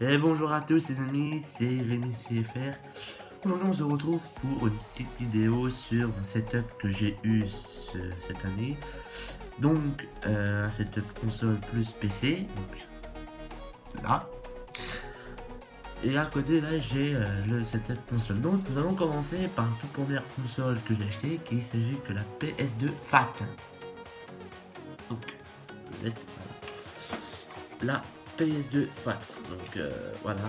Et bonjour à tous les amis, c'est Rémi CFR. Aujourd'hui on se retrouve pour une petite vidéo sur un setup que j'ai eu cette année. Donc un setup console plus PC, donc là. Et à côté là j'ai le setup console. Donc nous allons commencer par la toute première console que j'ai acheté, qui s'agit que la PS2 Fat. Donc la PS2 Fat. Donc voilà,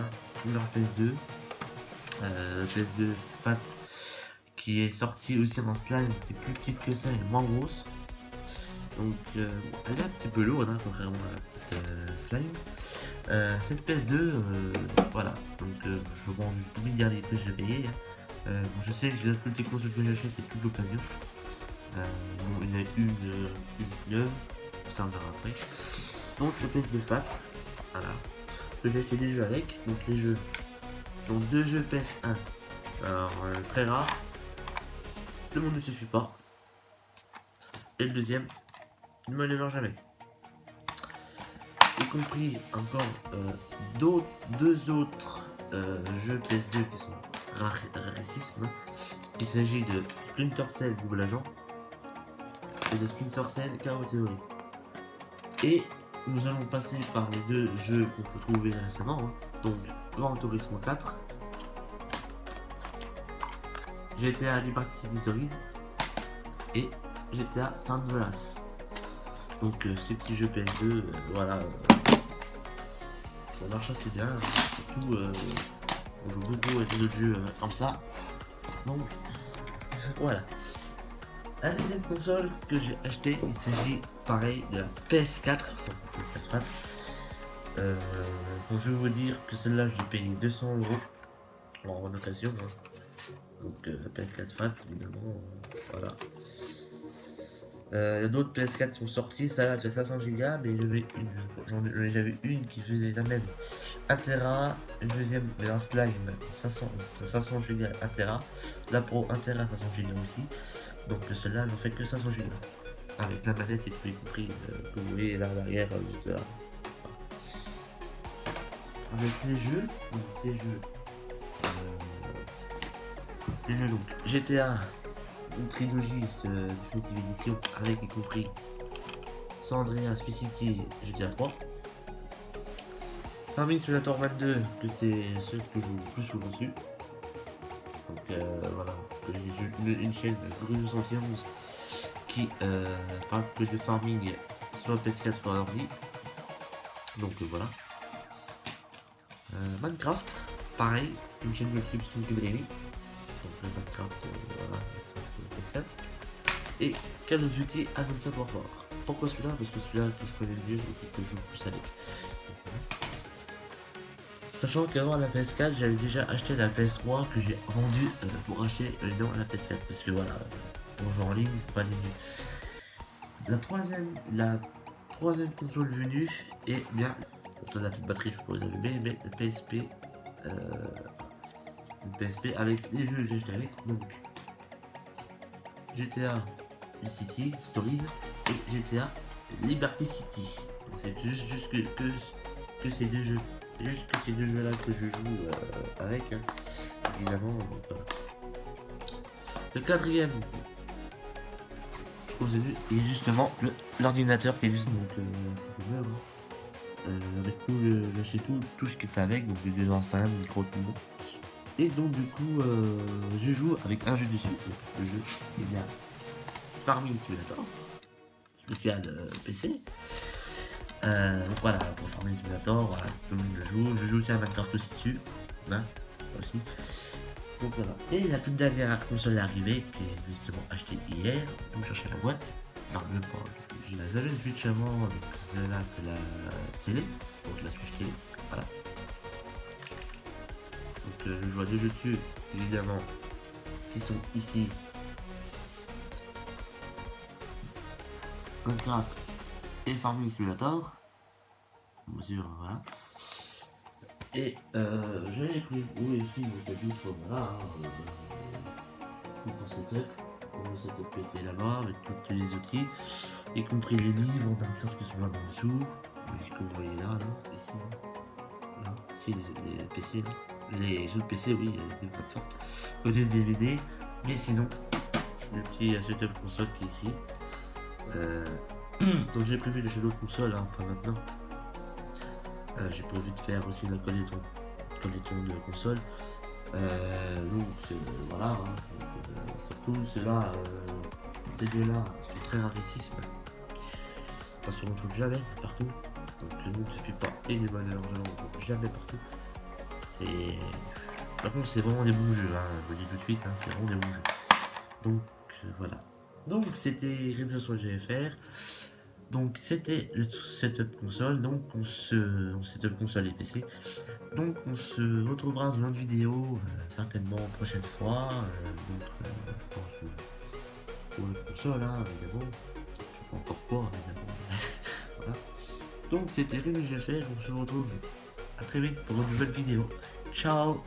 leur PS2. PS2 Fat qui est sortie aussi en slime, qui est plus petite que ça et moins grosse. Donc elle est un petit peu lourde, hein, contrairement à la petite slime. Cette PS2, voilà, donc je pense juste vite dire les prix que j'ai payé. Bon, je sais que toutes les consoles que j'achète c'est toute l'occasion. Bon, il y en a une neuve, ça on verra après. Donc le PS2 Fat, voilà. Que j'ai acheté des jeux avec, donc les jeux. Donc deux jeux PS1. Alors très rare. Le monde ne suffit pas. Et le deuxième, ne me le meurt jamais. Y compris encore deux autres jeux PS2 qui sont rarissimes. Il s'agit de Splinter Cell Double Agent et de Splinter Cell Chaos Theory. Et nous allons passer par les deux jeux qu'on peut trouver récemment. Hein. Donc Gran Turismo 4, GTA Liberty City Stories et GTA San Andreas. Donc ce petit jeu PS2, voilà, ça marche assez bien. Surtout, on joue beaucoup avec les autres jeux comme ça. Donc voilà. La deuxième console que j'ai acheté, il s'agit pareil de la PS4. Bon, je vais vous dire que celle-là, je l'ai payé 200 euros en occasion. Hein. Donc la PS4 Fat, évidemment, voilà. Il y a d'autres PS4 qui sont sortis, ça là fait 500 Go, mais j'avais une qui faisait la même 1 Tera, une deuxième mais un slime 500 Go 1 Tera, la Pro 1 Tera 500 Go aussi, donc celle-là n'en fait que 500 Go, avec la manette et tout y compris, que vous voyez là à l'arrière, juste là. Avec les jeux, donc ces jeux, les jeux donc GTA, une trilogie Definitive Edition, avec y compris San Andreas, Vice City et GTA 3. Farming Simulator 22, que c'est ceux que je joue le plus souvent dessus. Donc voilà, j'ai une chaîne Grue 71 qui parle que de farming soit PS4 soit ordi. Donc voilà. Minecraft, pareil, une chaîne YouTube Stone Gaming. Donc Minecraft, voilà, Minecraft PS4. Et Call of Duty Advanced Warfare. Pourquoi celui-là? Parce que celui-là que je connais le mieux et que je joue le plus avec. Sachant qu'avant la PS4, j'avais déjà acheté la PS3 que j'ai vendue pour acheter non, la PS4. Parce que voilà, pour jouer en ligne, pas les mieux. La troisième console venue est bien. Pourtant, la petite batterie, je peux vous allumer, mais le PSP. Le PSP avec les jeux que j'ai acheté avec. Donc, GTA Vice City Stories et GTA Liberty City. C'est juste que ces deux jeux. Juste que ces deux jeux là que je joue avec, hein. Évidemment. Voilà. Le quatrième, je continue, et justement l'ordinateur qui est juste donc c'est bien, hein. Avec j'achète tout ce qui est avec, donc des enceintes, micro tout. Et donc du coup je joue avec un jeu dessus, donc le jeu est bien Farming Simulator, spécial PC. Donc voilà, pour Farming Simulator, voilà, tout le monde le joue. Je joue aussi à Minecraft aussi dessus. Hein, aussi. Donc voilà. Et la toute dernière console est arrivée, qui est justement achetée hier. Donc je cherchais la boîte. Non, même pas. J'avais une Switch avant, donc celle-là c'est la télé. Donc la Switch télé. Voilà. Donc je joue à deux jeux dessus, évidemment, qui sont ici. Minecraft et Farming Simulator. Bien sûr, voilà. Et je l'ai pris. Oui, ici, donc il y a d'autres, voilà. Tout pour setup. Pour setup PC là-bas, avec tous les outils, y compris les livres, Minecraft qui sont là en dessous. Que vous voyez là, ici. Là, aussi les PC, là. Les autres PC, oui, des plateformes. Côté DVD, mais sinon, le petit setup console qui est ici. Donc j'ai prévu d'acheter d'autres consoles, hein, pas maintenant. J'ai prévu de faire aussi une collection de consoles. Voilà, hein. Surtout ceux-là, ces deux-là sont très rarissimes. Parce qu'on ne trouve jamais partout. Donc le monde ne suffit pas et les valeurs de l'on ne trouve jamais partout. Par contre c'est vraiment des bons jeux, hein. Je vous le dis tout de suite, hein, c'est vraiment des bons jeux. Donc voilà. Donc c'était Révision sur le GFR. Donc c'était le setup console, donc setup console et PC. Donc on se retrouvera dans une autre vidéo, certainement prochaine fois, pour le console, hein, évidemment. Je sais pas encore quoi, évidemment. Voilà. Donc c'était Rémi GFR, on se retrouve à très vite pour une nouvelle vidéo. Ciao.